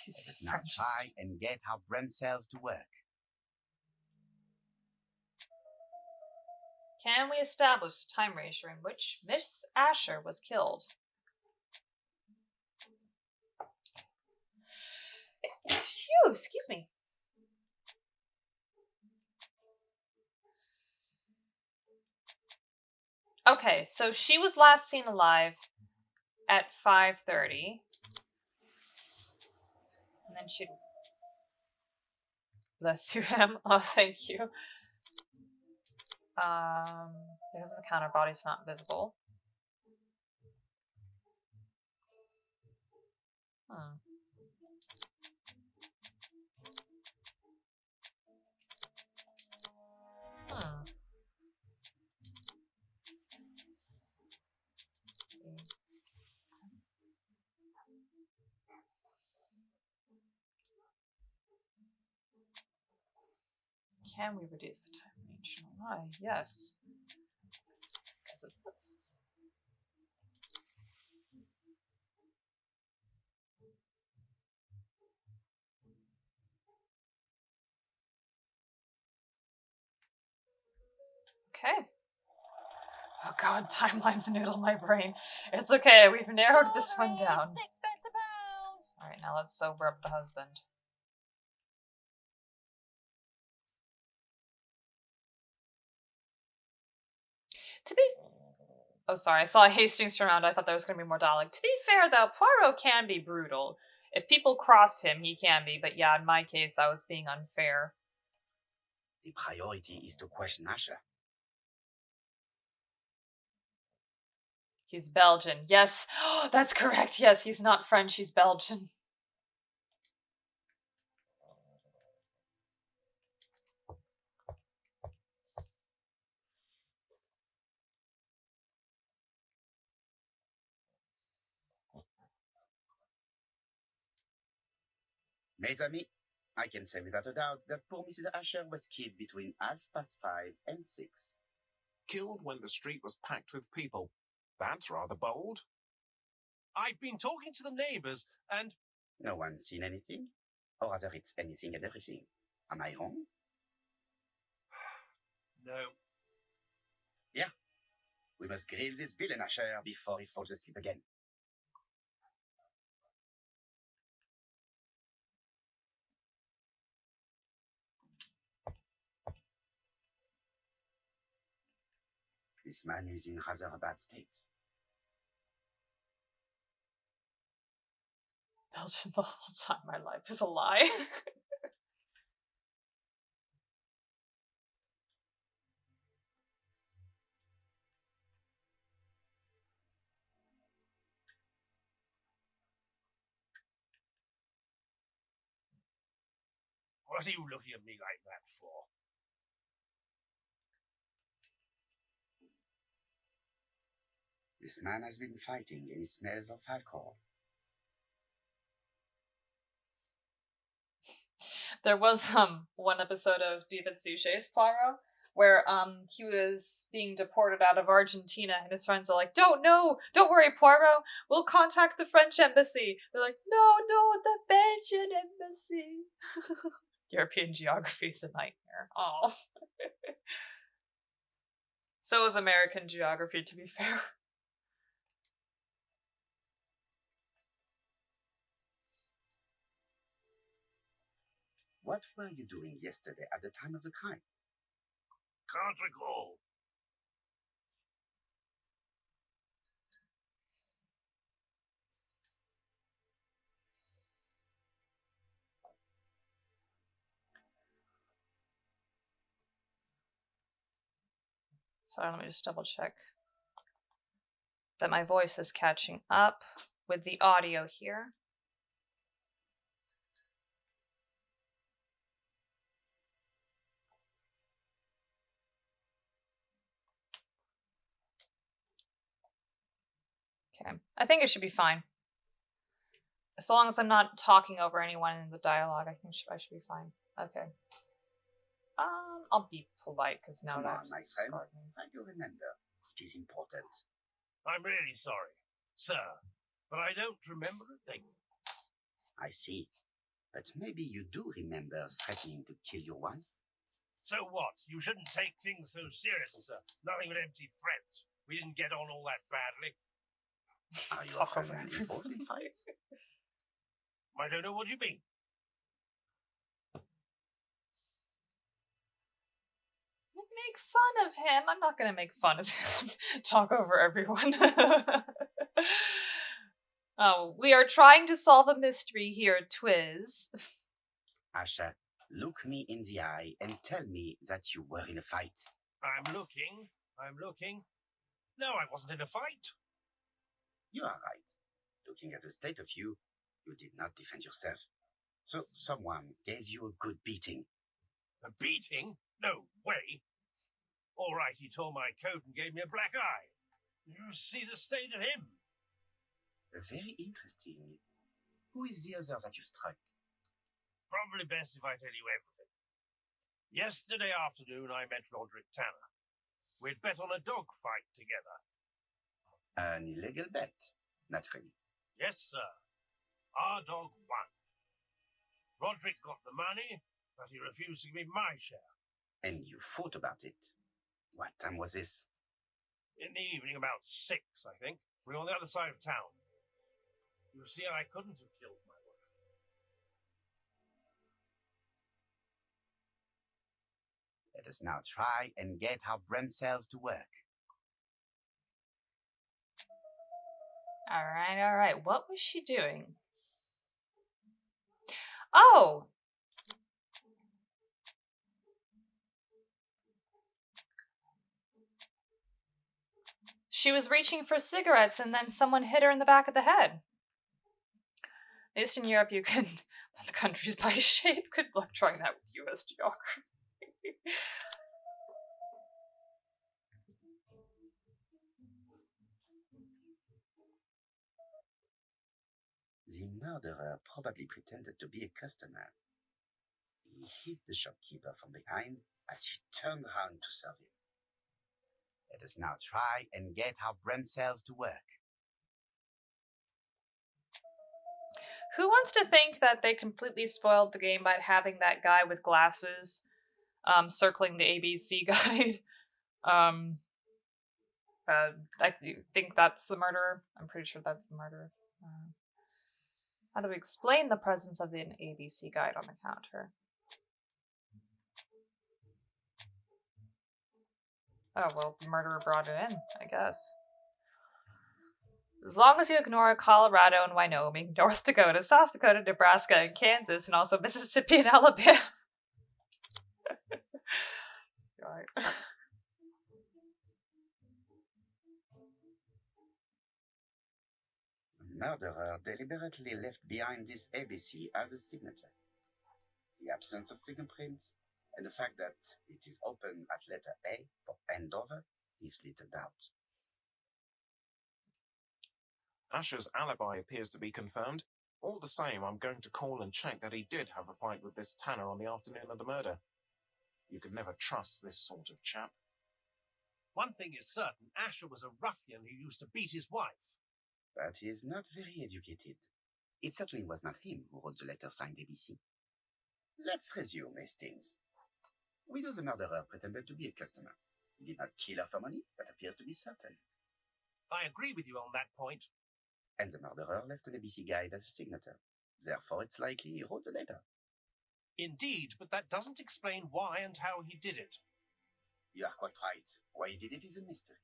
Let's now try and get our brain cells to work. Can we establish the time ratio in which Miss Asher was killed? Phew, excuse me. Okay, so she was last seen alive at 5:30. And then she... Bless you, Em. Oh, thank you. Because the counterbody's not visible. Hmm. Can we reduce the time range? Why? Yes. Because of this. Okay. Oh god, timeline's noodle my brain. It's okay, we've narrowed this one down. 6 pence a pound. Alright, now let's sober up the husband. To be... Oh, sorry, I saw Hastings turn around. I thought there was going to be more dialogue. To be fair, though, Poirot can be brutal. If people cross him, he can be. But yeah, in my case, I was being unfair. The priority is to question Asher. He's Belgian. Yes, that's correct. Yes, he's not French, he's Belgian. Mes amis, I can say without a doubt that poor Mrs. Asher was killed between 5:30 and 6. Killed when the street was packed with people. That's rather bold. I've been talking to the neighbours, and... No one's seen anything? Or rather, it's anything and everything. Am I wrong? No. Yeah. We must grill this villain Asher before he falls asleep again. This man is in rather a bad state. Belgian the whole time. My life is a lie. What are you looking at me like that for? This man has been fighting and he smells of alcohol. There was one episode of David Suchet's Poirot where he was being deported out of Argentina and his friends are like, don't worry, Poirot, we'll contact the French embassy. They're like, no, the Belgian embassy. European geography is a nightmare. Oh. So is American geography, to be fair. What were you doing yesterday at the time of the crime? Can't recall. Sorry, let me just double check that my voice is catching up with the audio here. Okay, I think it should be fine. As long as I'm not talking over anyone in the dialogue, I think I should be fine. Okay. I'll be polite because now Come that on, my friend. I do remember. It is important. I'm really sorry, sir, but I don't remember a thing. I see. But maybe you do remember threatening to kill your wife? So what? You shouldn't take things so seriously, sir. Nothing but empty threats. We didn't get on all that badly. Are you Talk over often involved in fights? I don't know what you mean. Make fun of him. I'm not gonna make fun of him. Talk over everyone. Oh, we are trying to solve a mystery here, Twiz. Asha, look me in the eye and tell me that you were in a fight. I'm looking. No, I wasn't in a fight. You are right. Looking at the state of you, you did not defend yourself. So someone gave you a good beating. A beating? No way. All right, he tore my coat and gave me a black eye. You see the state of him? Very interesting. Who is the other that you struck? Probably best if I tell you everything. Yesterday afternoon, I met Roderick Tanner. We'd bet on a dog fight together. An illegal bet, naturally. Yes, sir. Our dog won. Roderick got the money, but he refused to give me my share. And you fought about it. What time was this? In the evening, about 6, I think. We were on the other side of town. You see, I couldn't have killed my wife. Let us now try and get our brain cells to work. Alright. What was she doing? Oh! She was reaching for cigarettes and then someone hit her in the back of the head. At least in Europe you can let the countries by shape. Good luck trying that with US geography. The murderer probably pretended to be a customer. He hit the shopkeeper from behind as she turned around to serve him. Let us now try and get our brain cells to work. Who wants to think that they completely spoiled the game by having that guy with glasses circling the ABC guide? I think that's the murderer. I'm pretty sure that's the murderer. How do we explain the presence of an ABC guide on the counter? Oh, well, the murderer brought it in, I guess. As long as you ignore Colorado and Wyoming, North Dakota, South Dakota, Nebraska, and Kansas, and also Mississippi and Alabama. Right. The murderer deliberately left behind this ABC as a signature. The absence of fingerprints and the fact that it is open at letter A for Andover leaves little doubt. Asher's alibi appears to be confirmed. All the same, I'm going to call and check that he did have a fight with this Tanner on the afternoon of the murder. You can never trust this sort of chap. One thing is certain, Asher was a ruffian who used to beat his wife. But he is not very educated. It certainly was not him who wrote the letter signed ABC. Let's resume, Hastings. We know the murderer pretended to be a customer. He did not kill her for money, that appears to be certain. I agree with you on that point. And the murderer left an ABC guide as a signature. Therefore, it's likely he wrote the letter. Indeed, but that doesn't explain why and how he did it. You are quite right. Why he did it is a mystery.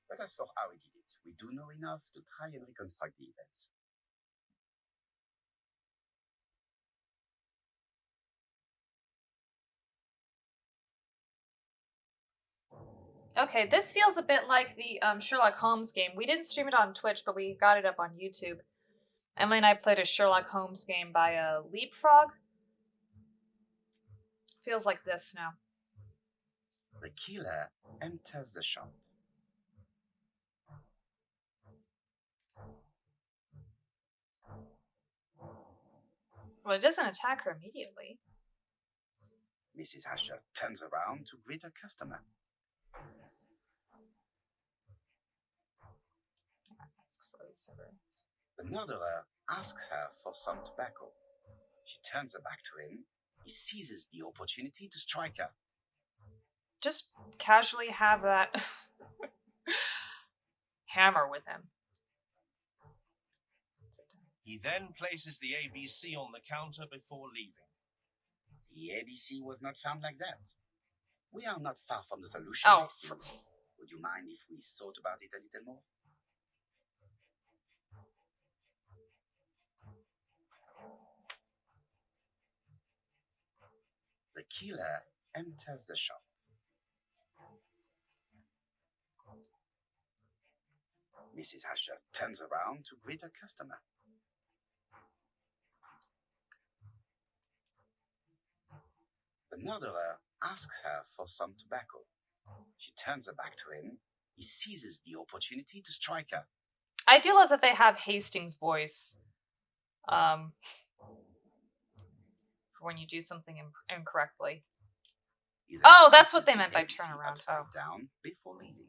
But as for how he did it, we do know enough to try and reconstruct the events. Okay, this feels a bit like the Sherlock Holmes game. We didn't stream it on Twitch, but we got it up on YouTube. Emily and I played a Sherlock Holmes game by Leapfrog. Feels like this now. The killer enters the shop. Well, it doesn't attack her immediately. Mrs. Asher turns around to greet a customer. The murderer asks her for some tobacco. She turns her back to him. He seizes the opportunity to strike her. Just casually have that hammer with him. He then places the ABC on the counter before leaving. The ABC was not found like that. We are not far from the solution. Oh. Hastings. Would you mind if we thought about it a little more? The killer enters the shop. Mrs. Asher turns around to greet a customer. The murderer asks her for some tobacco. She turns her back to him. He seizes the opportunity to strike her. I do love that they have Hastings' voice. For when you do something incorrectly. Oh, that's what they meant by turn around. Oh. Down before leaving.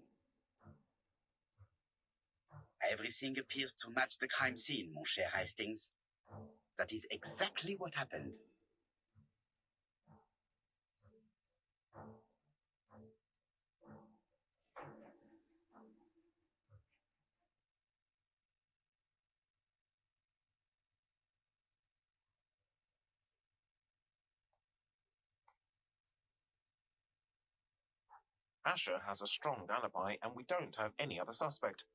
Everything appears to match the crime scene, mon cher Hastings. That is exactly what happened. Asher has a strong alibi, and we don't have any other suspect.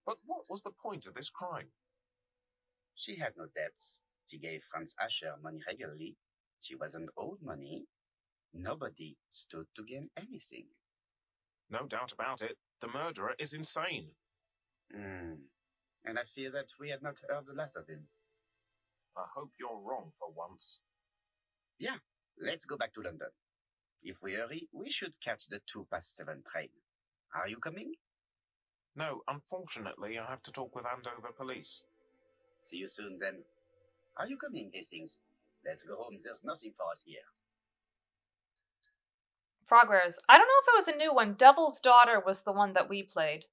But what was the point of this crime? She had no debts. She gave Franz Asher money regularly. She wasn't owed money. Nobody stood to gain anything. No doubt about it. The murderer is insane. And I fear that we have not heard the last of him. I hope you're wrong for once. Yeah, let's go back to London. If we hurry, we should catch the 7:02 train. Are you coming? No, unfortunately, I have to talk with Andover police. See you soon, then. Are you coming, Hastings? Let's go home. There's nothing for us here. Frogwares. I don't know if it was a new one. Devil's Daughter was the one that we played.